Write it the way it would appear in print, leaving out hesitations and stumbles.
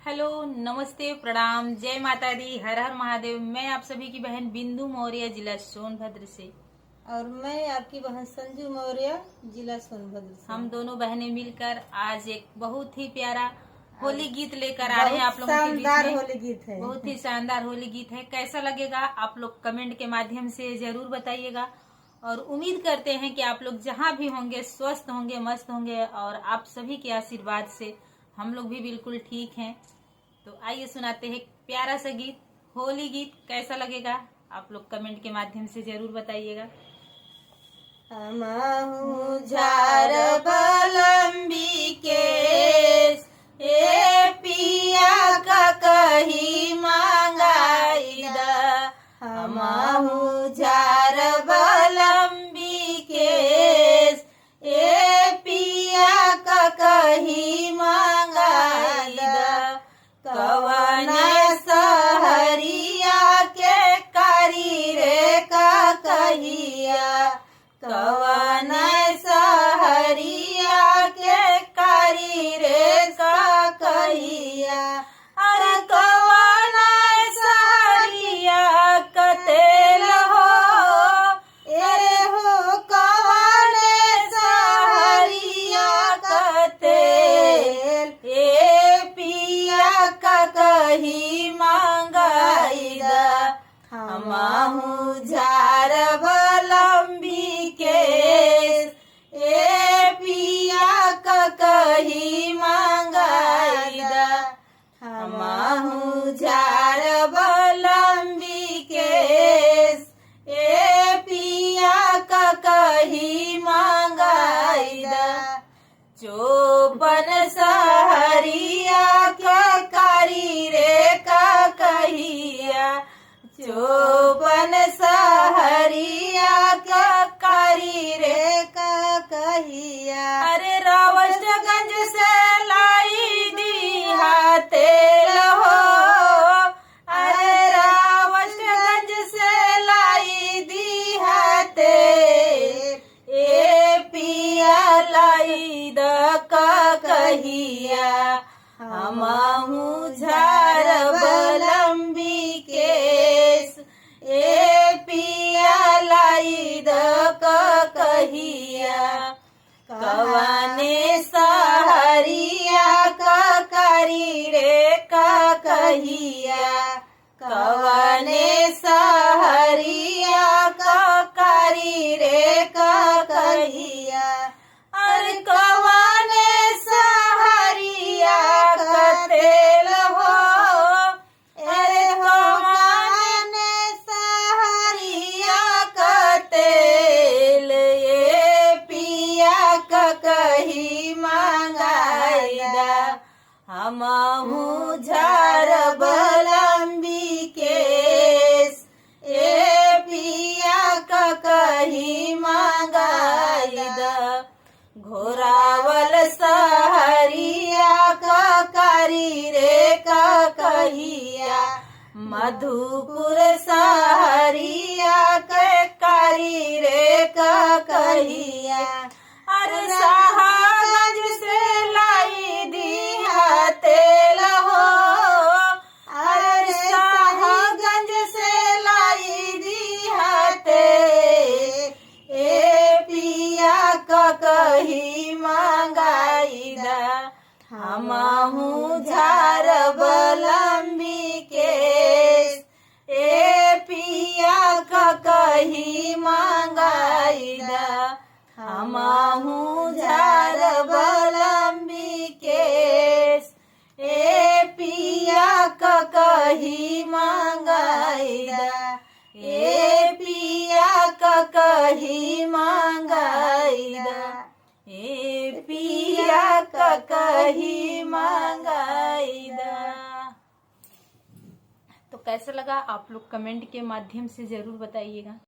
Hello, नमस्ते, प्रणाम, जय माता दी, हर हर महादेव। मैं आप सभी की बहन बिंदु मौर्य, जिला सोनभद्र से। और मैं आपकी बहन संजू मौर्य, जिला सोनभद्र से। हम दोनों बहनें मिलकर आज एक बहुत ही प्यारा होली गीत लेकर आ रहे हैं आप लोगों के बीच शानदार में। होली गीत है। बहुत ही शानदार होली गीत है। कैसा लगेगा आप लोग कमेंट के माध्यम से जरूर बताइएगा। और उम्मीद करते हैं कि आप लोग जहाँ भी होंगे स्वस्थ होंगे, मस्त होंगे, और आप सभी के आशीर्वाद से हम लोग भी बिल्कुल ठीक हैं। तो आइए सुनाते हैं प्यारा सा गीत, होली गीत। कैसा लगेगा आप लोग कमेंट के माध्यम से जरूर बताइएगा। हमहु झार बलम्बी केस, ए पिया का कही मांगाई दा। हमहु झार बलम्बी केस, ए पिया का कही मांगाई दा। कवन सहरिया के कारी रे का कहिया, कवन सहरिया के कारी रे का कहिया। अरे कवन सहरिया कतेल हो, अरे हो कवन सहरिया कतेल, ए पिया का कही मांगाई दा। हमहु झार बलम्बी केस, ए पिया का कही मांगाई दा। हमहु झार बलम्बी केस, ए पिया का कही मांगाई दा। चौपन सहरिया के कारी रे का कहिया, चौपन सहरिया का कारी रे का कहिया। अरे रावटगंज से लाई दी तेल हो, अरे रावटगंज से लाई दी तेल, ए पिया लाई द का कहिया। हमहु झार बलम्बी केस, ए पिया लाई द का कहिया। कवने सहरिया का कारी रे का कहिया, कवने सहरिया का कारी रे का कहिया। अरे कवने सहरिया कतेल हो, अरे कवने सहरिया कतेल, ये पिया का कही मांगाई दा। हमहु झार बलम्बी केस, ए पिया का कही मांगाई दा। घोरावल सहरिया का कारी रे का कहिया, मधुपुर सहरिया के कारी रे का कहिया। अरे शाहगंज से लाई दी तेल हो, अरे शाहगंज से लाई दी तेल, ए पिया का कही मांगाई दा। हमहु झार बलम्बी केस, ए पिया का कही मांगाई दा। हमहु झार बलम्बी केस, ए पिया का कही मांगाई दा। ए पिया का कही मांगाई दा, ए पिया का कही मांगाई दा। तो कैसा लगा आप लोग कमेंट के माध्यम से जरूर बताइएगा।